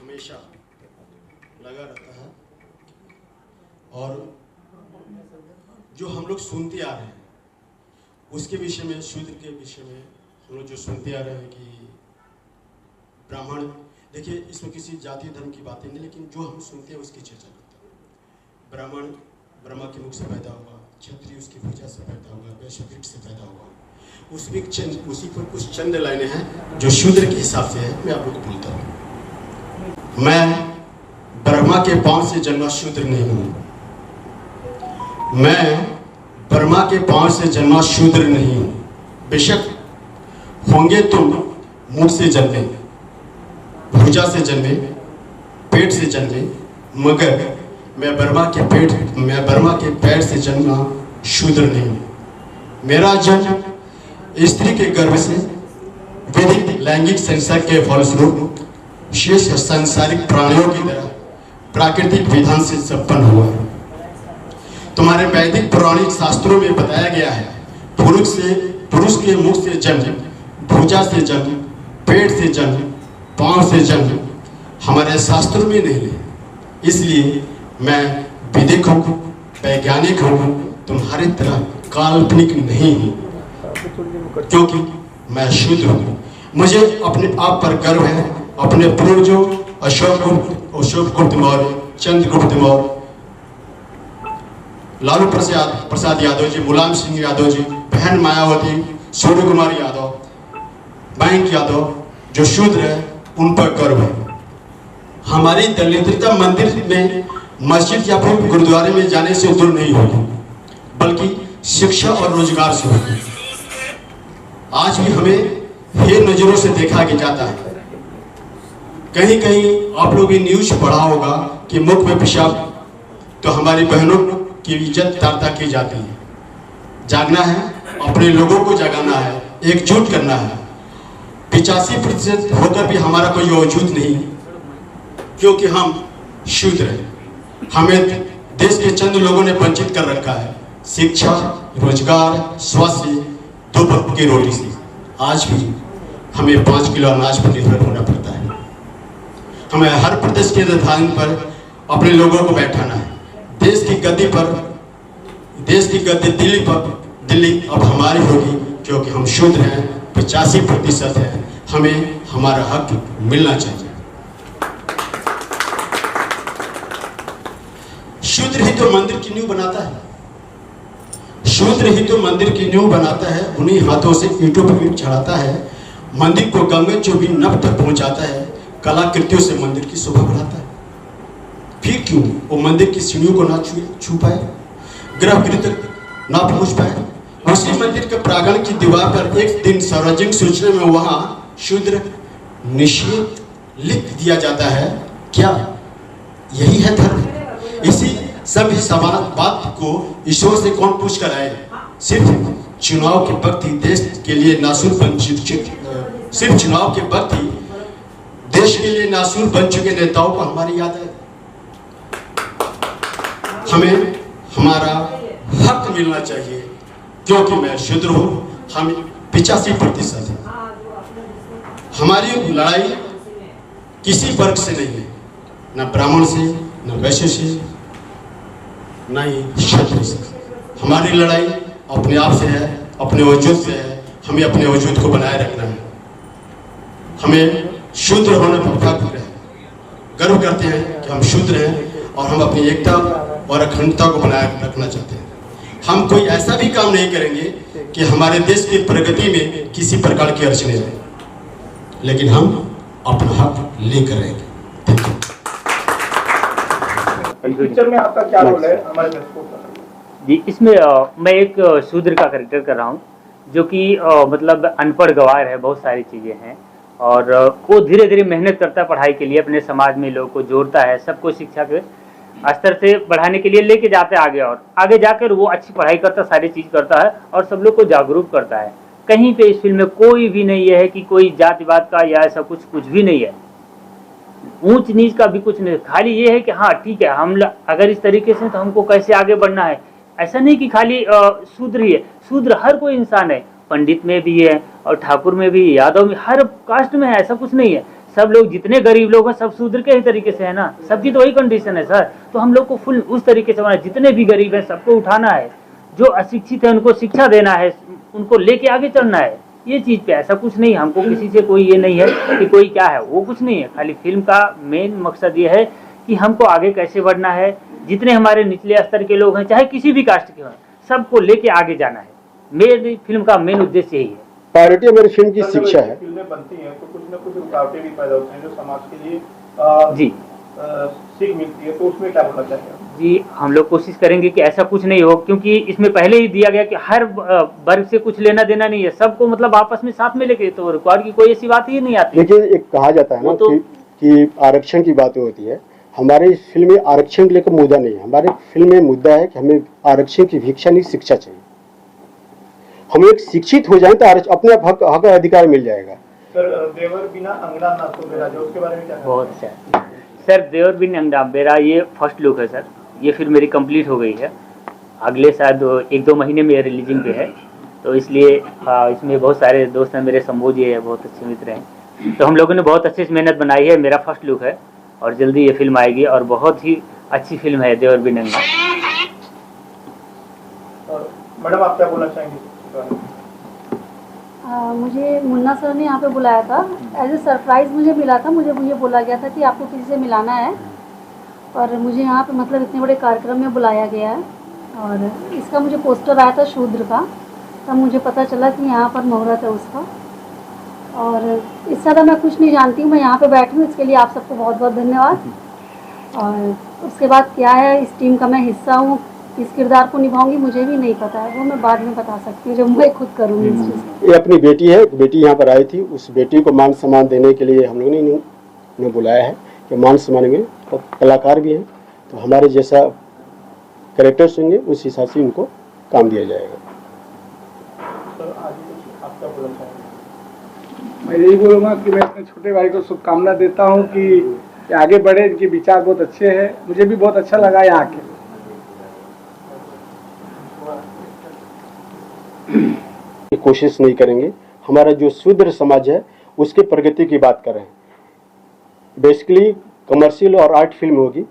हमेशा लगा रहता है। और जो हम लोग सुनते आ रहे हैं उसके विषय में, शूद्र के विषय में हम लोग जो सुनते आ रहे हैं कि ब्राह्मण, देखिए इसमें किसी जाति धर्म की बातें नहीं, लेकिन जो हम सुनते हैं उसकी चर्चा करते हैं। ब्राह्मण ब्रह्मा के मुख से पैदा हुआ, क्षत्रिय उसकी भुजा से पैदा हुआ, वैश्य वृक्ष से पैदा हुआ। उसी पर कुछ चंद लाइनें हैं जो शूद्र के हिसाब से है, मैं आप लोग को बोलता हूँ। मैं ब्रह्मा के पांव से जन्मा शूद्र नहीं हूँ। मैं ब्रह्मा के पांव से जन्मा शूद्र नहीं हूँ। बेशक होंगे तुम मुख से जन्मे, भुजा से जन्मे, पेट से जन्मे, मगर मैं ब्रह्मा के पैर से जन्मा शूद्र नहीं हूँ। मेरा जन्म स्त्री के गर्भ से वैदिक लैंगिक संसर्ग के फलस्वरूप शेष सांसारिक प्राणियों की तरह प्राकृतिक विधान से संपन्न हुआ है। तुम्हारे वैदिक पौराणिक शास्त्रों में बताया गया है, पुरुष के मुख से जन्म, भुजा से जन्म, पेट से जन्म, पांव से जन्म हमारे शास्त्रों में नहीं है। इसलिए मैं विधिक हूँ, वैज्ञानिक हूँ, तुम्हारी तरह काल्पनिक नहीं हूँ, क्योंकि मैं शूद्र हूँ। मुझे अपने आप पर गर्व है। अपने पूर्वजों अशोक गुप्त मौर्य, चंद्रगुप्त मौर्य, लालू प्रसाद यादव जी, मुलायम सिंह यादव जी, बहन मायावती, सूर्य कुमार यादव, बैंक यादव जो शूद्र है, उन पर गर्व है। हमारी दलिद्रता मंदिर में, मस्जिद या फिर गुरुद्वारे में जाने से दूर नहीं होगी, बल्कि शिक्षा और रोजगार से होगी। आज भी हमें हे नजरों से देखा जाता है। कहीं कहीं आप लोग ये न्यूज पढ़ा होगा कि मुख में पेशाब तो हमारी बहनों की इज्जत तारता की जाती है। जागना है, अपने लोगों को जगाना है, एकजुट करना है। 85% होकर भी हमारा कोई वजूद नहीं, क्योंकि हम शूद्र हैं। हमें देश के चंद लोगों ने वंचित कर रखा है शिक्षा, रोजगार, स्वास्थ्य, 2 वक्त की रोटी से। आज भी हमें 5 किलो अनाज पर निर्भर होना पड़ता है। हमें हर प्रदेश के राजधानी पर अपने लोगों को बैठाना है। देश की गद्दी दिल्ली अब हमारी होगी, क्योंकि हम शूद्र हैं, 85% है। हमें हमारा हक मिलना चाहिए। शूद्र ही तो मंदिर की नींव बनाता है। शूद्र ही तो मंदिर की नींव बनाता है। उन्हीं हाथों से ईंटों पर ईंट चढ़ाता है, मंदिर को गंगे चौबी नभ तक पहुंचाता है, कलाकृतियों से मंदिर की शोभा बढ़ाता है। फिर क्यों वो मंदिर की सीढ़ियों को ना छू पाए, गर्भगृह तक ना पहुंच पाए? उसी मंदिर के प्रांगण की दीवार पर एक दिन सार्वजनिक सूचना में वहां शूद्र निषेध लिख दिया जाता है। क्या यही है धर्म? इसी सभी समान बात को ईश्वर से कौन पूछ कर आए? सिर्फ चुनाव के वक्त ही देश के लिए नासूर बन चुके नेताओं को हमारी याद है। हमें हमारा हक मिलना चाहिए, क्योंकि मैं शूद्र हूँ। हम 85% है। हमारी लड़ाई किसी वर्ग से नहीं है, न ब्राह्मण से, न वैश्य से, न ही क्षत्रिय से। हमारी लड़ाई अपने आप से है, अपने वजूद से है। हमें अपने वजूद को बनाए रखना है। हमें शूद्र होने पर गर्व करते हैं कि हम शूद्र हैं, और हम अपनी एकता और अखंडता को बनाए रखना चाहते हैं। हम कोई ऐसा भी काम नहीं करेंगे कि हमारे देश की प्रगति में किसी प्रकार की अड़चने आए, लेकिन हम अपना हक लेकर रहेंगे। पिक्चर में आपका क्या रोल है हमारे दर्शकों का? जी, इसमें मैं एक शूद्र का कैरेक्टर कर रहा हूँ, जो कि मतलब अनपढ़ गवार है, बहुत सारी चीज़ें हैं, और वो धीरे धीरे मेहनत करता है पढ़ाई के लिए, अपने समाज में लोगों को जोड़ता है, सबको शिक्षा के स्तर से बढ़ाने के लिए लेके जाता है आगे, और आगे जाकर वो अच्छी पढ़ाई करता, सारी चीज़ करता है और सब लोग को जागरूक करता है। कहीं पे इस फिल्म में कोई भी नहीं है कि कोई जातिवाद का या ऐसा कुछ भी नहीं है, ऊंच नीच का भी कुछ नहीं। खाली ये है कि हाँ ठीक है, हम अगर इस तरीके से तो हमको कैसे आगे बढ़ना है। ऐसा नहीं कि खाली शूद्र ही है, शूद्र हर कोई इंसान है, पंडित में भी है और ठाकुर में भी, यादव में, हर कास्ट में है, ऐसा कुछ नहीं है। सब लोग जितने गरीब लोग हैं सब शूद्र के ही तरीके से है ना, सबकी तो वही कंडीशन है सर। तो हम लोग को फुल उस तरीके से जितने भी गरीब हैं सबको उठाना है, जो अशिक्षित है उनको शिक्षा देना है, उनको लेके आगे चलना है। ये चीज पे ऐसा कुछ नहीं, हमको किसी से कोई ये नहीं है कि कोई क्या है वो कुछ नहीं है। खाली फिल्म का मेन मकसद ये है कि हमको आगे कैसे बढ़ना है, जितने हमारे निचले स्तर के लोग हैं चाहे किसी भी कास्ट के हों, सबको लेके आगे जाना है। मेरी फिल्म का मेन उद्देश्य यही है। प्रायोरिटी हमारी फिल्म की शिक्षा है। फिल्में बनती हैं तो कुछ न कुछ रुकावटें भी पैदा होती हैं जो समाज के लिए जी सीख मिलती है, तो उसमें क्या बोलना चाहिए? जी हम लोग कोशिश करेंगे कि ऐसा कुछ नहीं हो, क्योंकि इसमें पहले ही दिया गया कि हर वर्ग से कुछ लेना देना नहीं है, सबको मतलब आपस में साथ में लेके, तो रिकॉर्ड की कोई ऐसी बात ही नहीं आती। लेकिन एक कहा जाता है ना कि आरक्षण की बातें होती है। हमारे फिल्म में आरक्षण के लेकर मुद्दा नहीं है। हमारे फिल्म में मुद्दा है कि हमें आरक्षण की भिक्षा नहीं, शिक्षा चाहिए। हम एक शिक्षित हो जाए तो अपने हक अधिकार मिल जाएगा। सर देवर बिना अंगना ना तो मेरा, जो उसके बारे में क्या? बहुत अच्छा सर, देवर बिन अंगना मेरा ये फर्स्ट लुक है सर। ये फिल्म मेरी कंप्लीट हो गई है, अगले शायद 1-2 महीने में रिलीजिंग पे है, तो इसलिए इसमें बहुत सारे दोस्त हैं मेरे, संबोधी है, बहुत अच्छे मित्र हैं, तो हम लोगों ने बहुत अच्छे से मेहनत बनाई है। मेरा फर्स्ट लुक है और जल्दी ये फिल्म आएगी और बहुत ही अच्छी फिल्म है देवर बिन अंगना। मैडम आप क्या बोलना चाहेंगे? मुझे मुन्ना सर ने यहाँ पे बुलाया था, एज ए सरप्राइज़ मुझे मिला था। मुझे बोला गया था कि आपको किसी से मिलाना है, और मुझे यहाँ पे मतलब इतने बड़े कार्यक्रम में बुलाया गया है। और इसका मुझे पोस्टर आया था शूद्र का, तब मुझे पता चला कि यहाँ पर मुहूर्त है उसका। और इससे ज़्यादा मैं कुछ नहीं जानती हूँ, मैं यहाँ पे बैठी हूँ, इसके लिए आप सबको बहुत बहुत धन्यवाद। और उसके बाद क्या है, इस टीम का मैं हिस्सा हूँ, किस किरदार को निभाऊंगी मुझे भी नहीं पता है, वो मैं बाद में बता सकती हूँ जब मैं खुद करूँगी इस चीज़। ये अपनी बेटी है, बेटी यहाँ पर आई थी, उस बेटी को मान सम्मान देने के लिए हम लोगों ने इन्हें बुलाया है कि मान सम्मान में तो कलाकार भी हैं, तो हमारे जैसा कैरेक्टर्स होंगे उस हिसाब से उनको काम दिया जाएगा। सर आज आप क्या बोलना चाहेंगे? मैं यही बोलूँगा कि मैं अपने छोटे भाई को शुभकामना देता हूँ कि आगे बढ़े, इनके विचार बहुत अच्छे हैं, मुझे भी बहुत अच्छा लगा यहाँ के। कोशिश नहीं करेंगे, हमारा जो शूद्र समाज है उसके प्रगति की बात कर रहे हैं। बेसिकली कमर्शियल और आर्ट फिल्म होगी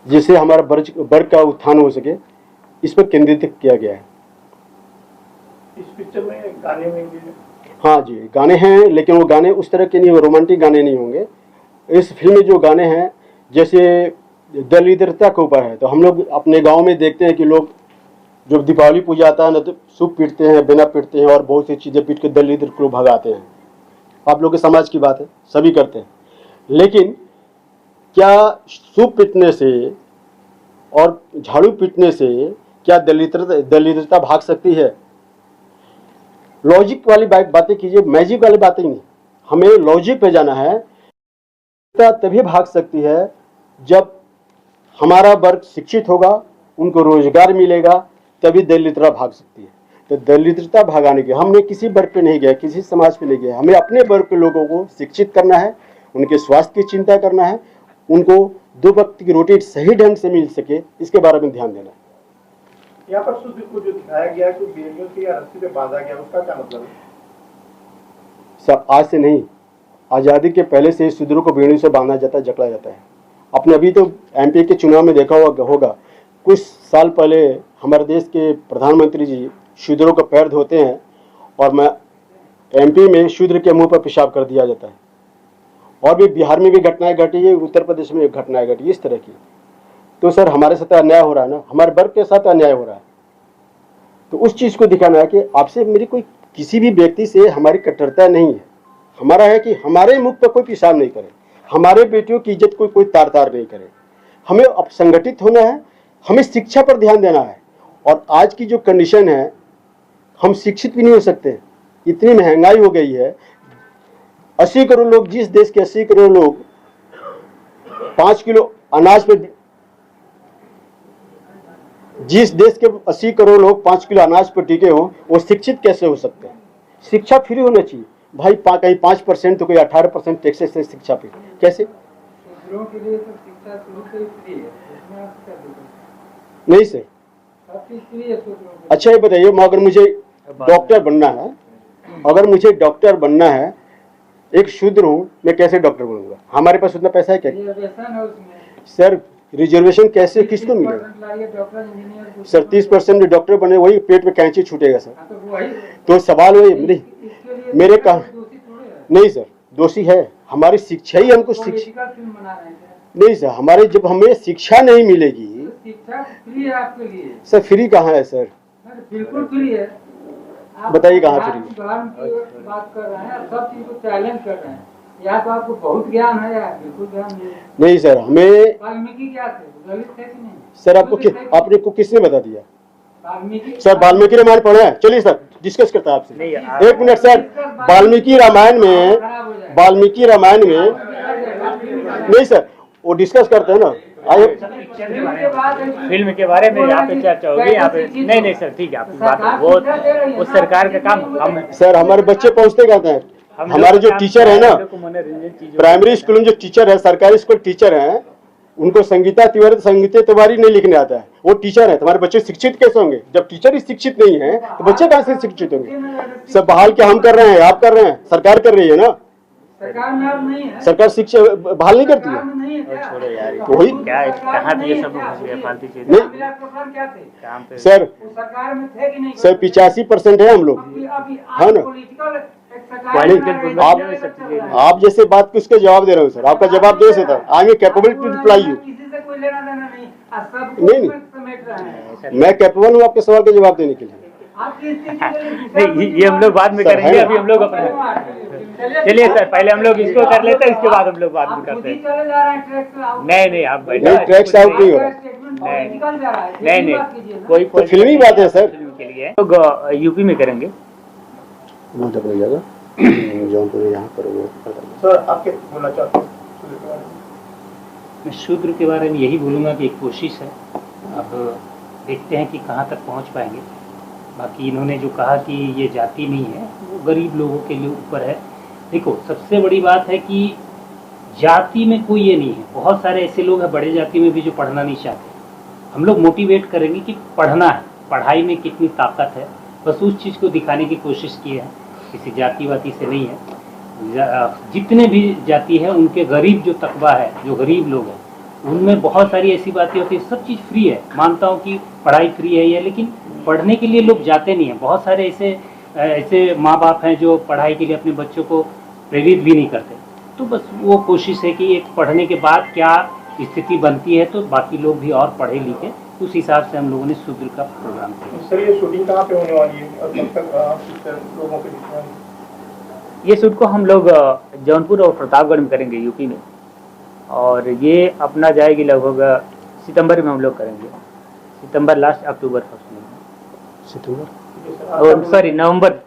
जिससे हमारा वर्ग का उत्थान हो सके, इस पर केंद्रित किया गया है। इस पिक्चर में गाने में भी? हाँ जी गाने हैं, लेकिन वो गाने उस तरह के नहीं, रोमांटिक गाने नहीं होंगे। इस फिल्म में जो गाने हैं जैसे दलिद्रता के ऊपर है, तो हम लोग अपने गांव में देखते हैं कि लोग जब दीपावली पूजा आता है ना तो सूप पीटते हैं, बिना पीटते हैं और बहुत सी चीज़ें पीट के दलिद्र को भगाते हैं। आप लोग के समाज की बात है, सभी करते हैं। लेकिन क्या सूप पीटने से और झाड़ू पीटने से क्या दलिद्रता भाग सकती है? लॉजिक वाली बातें कीजिए, मैजिक वाली बातें नहीं। हमें लॉजिक पे जाना है। तभी भाग सकती है जब हमारा वर्ग शिक्षित होगा, उनको रोजगार मिलेगा, तभी दलिद्रता भाग सकती है। तो दलिद्रता भगाने के हमने किसी वर्ग पे नहीं गया, किसी समाज पे नहीं गया, हमें अपने वर्ग के लोगों को शिक्षित करना है, उनके स्वास्थ्य की चिंता करना है, उनको 2 वक्त की रोटी सही ढंग से मिल सके, इसके बारे में ध्यान देना है। यहाँ पर शूद्र को जो दिखाया गया कि बेड़ियों से या रस्सी पे बांधा गया, उसका क्या मतलब है? सब आज से नहीं, आज़ादी के पहले से शूद्रों को बेड़ियों से बांधा जाता है, जकड़ा जाता है। आपने अभी तो MP के चुनाव में देखा होगा, कुछ साल पहले हमारे देश के प्रधानमंत्री जी शूद्रों का पैर धोते हैं और मैं MP में शूद्र के मुंह पर पेशाब कर दिया जाता है। और भी बिहार में भी घटनाएं घटी है, उत्तर प्रदेश में घटनाएं घटी इस तरह की। तो सर हमारे साथ अन्याय हो रहा है ना, हमारे वर्ग के साथ अन्याय हो रहा है। तो उस चीज़ को दिखाना है कि आपसे मेरी कोई किसी भी व्यक्ति से हमारी कट्टरता नहीं है। हमारा है कि हमारे मुख पर कोई पेशाब नहीं करे, हमारे बेटियों की इज्जत कोई तार नहीं करे। हमें अब संगठित होना है, हमें शिक्षा पर ध्यान देना है। और आज की जो कंडीशन है, हम शिक्षित भी नहीं हो सकते, इतनी महंगाई हो गई है। 80 करोड़ लोग, जिस देश के 80 करोड़ लोग 5 किलो अनाज पे, जिस देश के 80 करोड़ लोग 5 किलो अनाज पर टिके हों, वो शिक्षित कैसे हो सकते हैं? शिक्षा फ्री होना चाहिए भाई। कहीं 5% तो कोई 18% टैक्सेस है शिक्षा पे, कैसे? नहीं सर, अच्छा ये बताइए, अगर मुझे डॉक्टर बनना है, एक शूद्र हूँ, मैं कैसे डॉक्टर बनूंगा? हमारे पास उतना पैसा है क्या? सर रिजर्वेशन कैसे किसको मिलेगा? सर 30% डॉक्टर बने वही पेट में कैंची छूटेगा सर। तो सवाल वही मेरे कहा नहीं सर, दोषी है हमारी शिक्षा ही हमको शिक्षा नहीं सर, हमारे जब हमें शिक्षा नहीं मिलेगी। शिक्षा फ्री है आपके लिए सर, फ्री कहाँ है सर? बिल्कुल फ्री है। बताइए कहाँ फ्री? धर्म की बात कर रहे हैं, सब चीज को चैलेंज कर रहे हैं। या तो आपको बहुत ज्ञान है या बिल्कुल ज्ञान नहीं सर। हमें वाल्मीकि क्या थे, दलित थे कि नहीं? सर आपने को किसने बता दिया? वाल्मीकि सर वाल्मीकि रामायण पढ़े हैं? चलिए सर डिस्कस करता है आपसे। एक मिनट सर, वाल्मीकि रामायण में नहीं सर, वो डिस्कस करते हैं ना। आइए फिल्म के बारे में यहाँ पे चर्चा होगी। यहाँ पे नहीं सर, ठीक है आपकी बात है, वो सरकार का काम हम सर। हमारे बच्चे पहुँचते कहते हैं, हमारे जो टीचर है ना प्राइमरी स्कूल में, जो टीचर है सरकारी स्कूल टीचर हैं, उनको संगीता तिवारी नहीं लिखने आता है, वो टीचर है। तुम्हारे बच्चे शिक्षित कैसे होंगे? जब टीचर ही शिक्षित नहीं है तो बच्चे कहाँ से शिक्षित होंगे? सब बहाल क्या हम कर रहे हैं, आप कर रहे हैं, सरकार कर रही है ना। सरकार में अब नहीं है, सरकार शिक्षा बहाल नहीं करती है। नहीं है। छोड़ो यार, तो वही क्या कहाँ पे ये सब घुस गए फालतू चीजें नहीं क्या थे काम पे। सर, वो सरकार में थे कि नहीं? सर 85% है हम लोग, हाँ ना। आप जैसे बात किसके जवाब दे रहे हो सर? आपका जवाब दे सकता है। I am capable to reply you. किसी से कोई लेना देना नहीं, नहीं, मैं कैपेबल हूँ आपके सवाल के जवाब देने के लिए। नहीं ये हम लोग बाद में करेंगे, अभी हम लोग अपने चलिए सर, पहले हम लोग इसको कर लेते हैं, इसके बाद हम लोग बाद में करते हैं। नहीं आप बैठो, ट्रैक्स आउट नहीं हो रहा। नहीं कोई तो फिल्मी बात है सर। फिल्म के लिए लोग यूपी में करेंगे, जौनपुर यहाँ करोगे। सर आपके बोलना चाहते हैं मैं शूद्र के बारे में यही बोलूँगा कि एक कोशिश है, अब देखते हैं कि कहाँ तक पहुँच पाएंगे। बाकी इन्होंने जो कहा कि ये जाति नहीं है, वो गरीब लोगों के लिए ऊपर है। देखो सबसे बड़ी बात है कि जाति में कोई ये नहीं है, बहुत सारे ऐसे लोग हैं बड़े जाति में भी जो पढ़ना नहीं चाहते। हम लोग मोटिवेट करेंगे कि पढ़ना है, पढ़ाई में कितनी ताकत है, बस उस चीज़ को दिखाने की कोशिश की है। किसी जाति वाति से नहीं है, जितने भी जाति है उनके गरीब जो तकबा है, जो गरीब लोग हैं, उनमें बहुत सारी ऐसी बातें होती है। सब चीज़ फ्री है, मानता हूँ कि पढ़ाई फ्री है ये, लेकिन पढ़ने के लिए लोग जाते नहीं हैं। बहुत सारे ऐसे माँ बाप हैं जो पढ़ाई के लिए अपने बच्चों को प्रेरित भी नहीं करते। तो बस वो कोशिश है कि एक पढ़ने के बाद क्या स्थिति बनती है तो बाकी लोग भी और पढ़े लिखे, उस हिसाब से हम लोगों ने शूद्र का प्रोग्राम किया। सर ये शूटिंग कहाँ पे होने वाली है और कब तक लोगों के बीच में? ये शूट को हम लोग जौनपुर और प्रतापगढ़ में करेंगे यूपी में, और ये अपना जाएगी लगभग सितंबर में हम लोग करेंगे, सितंबर लास्ट अक्टूबर फर्स्ट में, सितंबर सॉरी नवंबर